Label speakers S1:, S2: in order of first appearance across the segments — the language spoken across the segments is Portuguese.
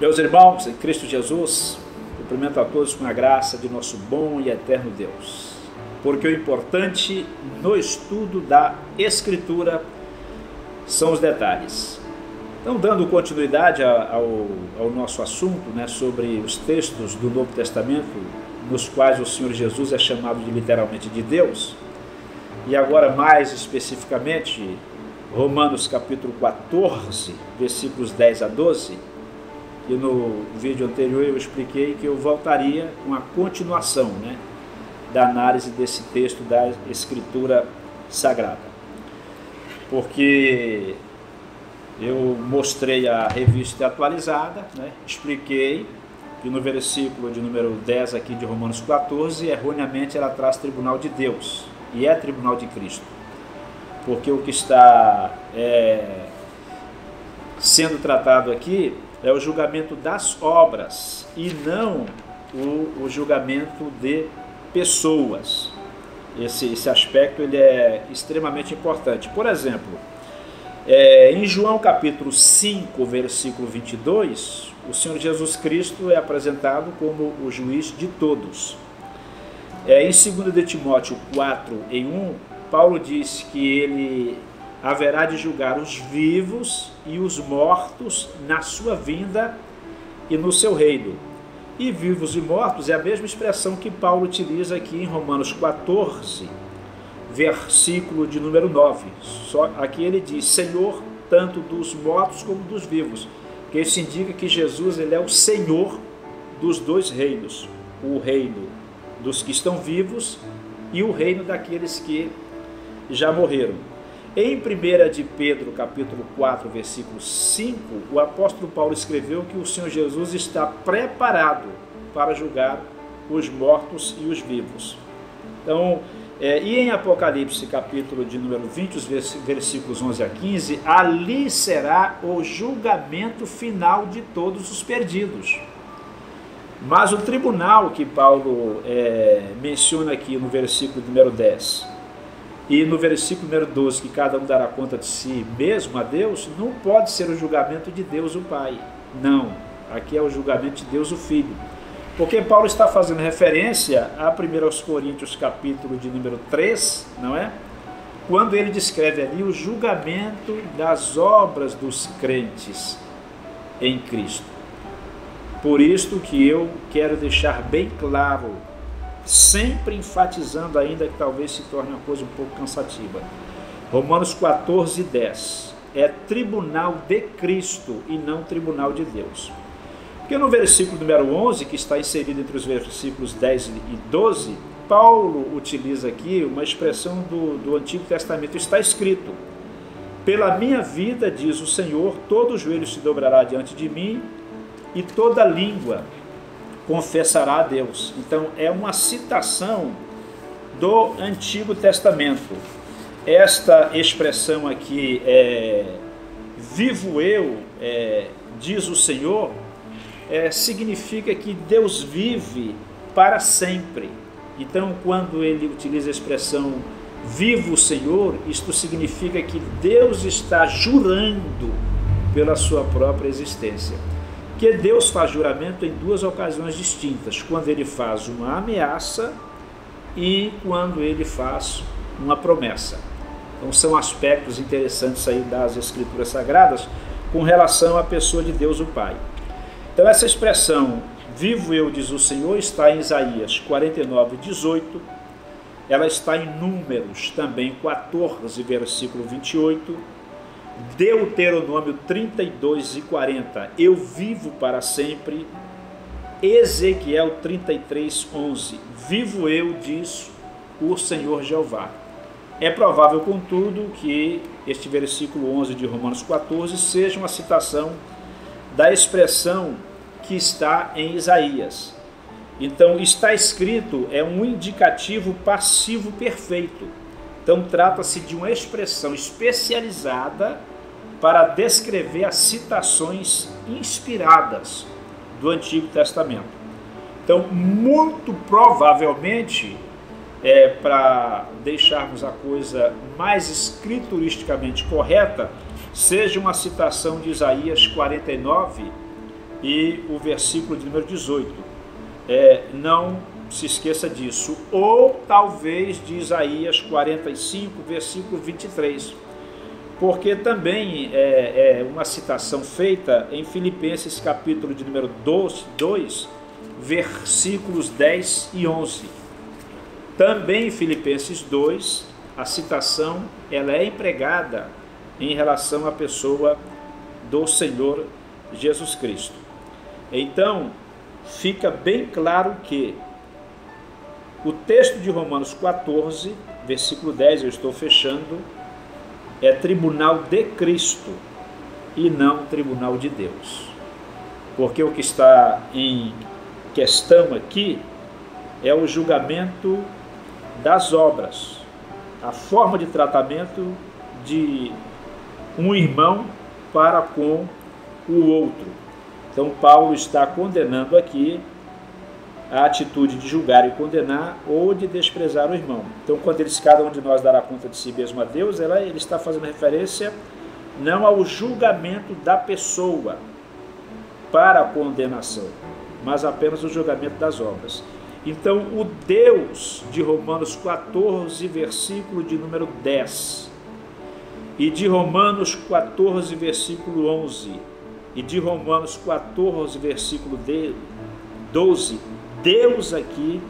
S1: Meus irmãos, em Cristo Jesus, cumprimento a todos com a graça de nosso bom e eterno Deus. Porque o importante no estudo da Escritura são os detalhes. Então, dando continuidade ao nosso assunto, sobre os textos do Novo Testamento, nos quais o Senhor Jesus é chamado literalmente de Deus, e agora mais especificamente, Romanos capítulo 14, versículos 10 a 12, e no vídeo anterior eu expliquei que eu voltaria com a continuação da análise desse texto da Escritura Sagrada. Porque eu mostrei a revista atualizada, expliquei que no versículo de número 10 aqui de Romanos 14, erroneamente ela traz tribunal de Deus, e é tribunal de Cristo. Porque o que está sendo tratado aqui é o julgamento das obras e não o julgamento de pessoas. Esse aspecto ele é extremamente importante. Por exemplo, em João capítulo 5, versículo 22, o Senhor Jesus Cristo é apresentado como o juiz de todos. Em 2 de Timóteo 4, em 1, Paulo diz que ele haverá de julgar os vivos e os mortos na sua vinda e no seu reino. E vivos e mortos é a mesma expressão que Paulo utiliza aqui em Romanos 14, versículo de número 9. Só aqui ele diz, Senhor, tanto dos mortos como dos vivos. Que isso indica que Jesus ele é o Senhor dos dois reinos. O reino dos que estão vivos e o reino daqueles que já morreram. Em 1 de Pedro, capítulo 4, versículo 5, o apóstolo Paulo escreveu que o Senhor Jesus está preparado para julgar os mortos e os vivos. Então, e em Apocalipse, capítulo de número 20, os versículos 11 a 15, ali será o julgamento final de todos os perdidos. Mas o tribunal que Paulo menciona aqui no versículo número 10, e no versículo número 12, que cada um dará conta de si mesmo a Deus, não pode ser o julgamento de Deus o Pai. Não, aqui é o julgamento de Deus o Filho. Porque Paulo está fazendo referência a 1 Coríntios capítulo de número 3, não é? Quando ele descreve ali o julgamento das obras dos crentes em Cristo. Por isto que eu quero deixar bem claro, sempre enfatizando, ainda que talvez se torne uma coisa um pouco cansativa. Romanos 14, 10 é tribunal de Cristo e não tribunal de Deus. Porque no versículo número 11, que está inserido entre os versículos 10 e 12, Paulo utiliza aqui uma expressão do Antigo Testamento. Está escrito, pela minha vida, diz o Senhor, todo joelho se dobrará diante de mim e toda língua confessará a Deus. Então é uma citação do Antigo Testamento. Esta expressão aqui vivo eu, diz o Senhor, significa que Deus vive para sempre. Então quando ele utiliza a expressão vivo o Senhor, isto significa que Deus está jurando pela sua própria existência. Porque Deus faz juramento em duas ocasiões distintas, quando ele faz uma ameaça e quando ele faz uma promessa. Então são aspectos interessantes aí das Escrituras Sagradas com relação à pessoa de Deus o Pai. Então essa expressão, vivo eu, diz o Senhor, está em Isaías 49, 18, ela está em Números também 14, versículo 28, Deuteronômio 32 e 40, eu vivo para sempre. Ezequiel 33, 11, vivo eu, diz o Senhor Jeová. É provável, contudo, que este versículo 11 de Romanos 14 seja uma citação da expressão que está em Isaías. Então, está escrito é um indicativo passivo perfeito. Então, trata-se de uma expressão especializada para descrever as citações inspiradas do Antigo Testamento. Então, muito provavelmente, para deixarmos a coisa mais escrituristicamente correta, seja uma citação de Isaías 49, e o versículo de número 18. Não se esqueça disso. Ou talvez de Isaías 45, versículo 23. Porque também é uma citação feita em Filipenses capítulo de número 2, versículos 10 e 11. Também em Filipenses 2, a citação ela é empregada em relação à pessoa do Senhor Jesus Cristo. Então, fica bem claro que o texto de Romanos 14, versículo 10, eu estou fechando, é tribunal de Cristo e não tribunal de Deus. Porque o que está em questão aqui é o julgamento das obras, a forma de tratamento de um irmão para com o outro. Então Paulo está condenando aqui a atitude de julgar e condenar ou de desprezar o irmão. Então quando ele diz cada um de nós dará conta de si mesmo a Deus, ele está fazendo referência não ao julgamento da pessoa para a condenação, mas apenas o julgamento das obras. Então o Deus de Romanos 14, versículo de número 10, e de Romanos 14, versículo 11, e de Romanos 14, versículo 12, Deus aqui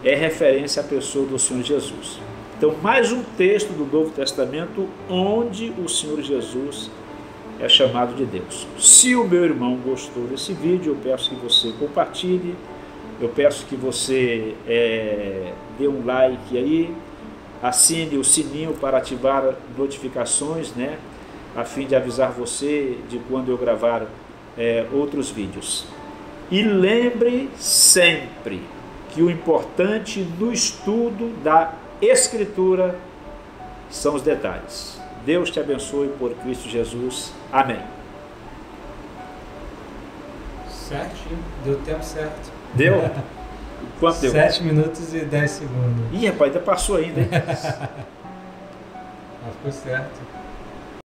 S1: é referência à pessoa do Senhor Jesus. Então, mais um texto do Novo Testamento onde o Senhor Jesus é chamado de Deus. Se o meu irmão gostou desse vídeo, eu peço que você compartilhe, eu peço que você dê um like aí, assine o sininho para ativar notificações, né, a fim de avisar você de quando eu gravar outros vídeos. E lembre sempre que o importante no estudo da Escritura são os detalhes. Deus te abençoe por Cristo Jesus. Amém.
S2: Certinho, deu tempo certo.
S1: Deu? Quanto deu?
S2: 7 minutos e 10 segundos.
S1: Ih, rapaz, ainda passou ainda, hein?
S2: Mas ficou certo.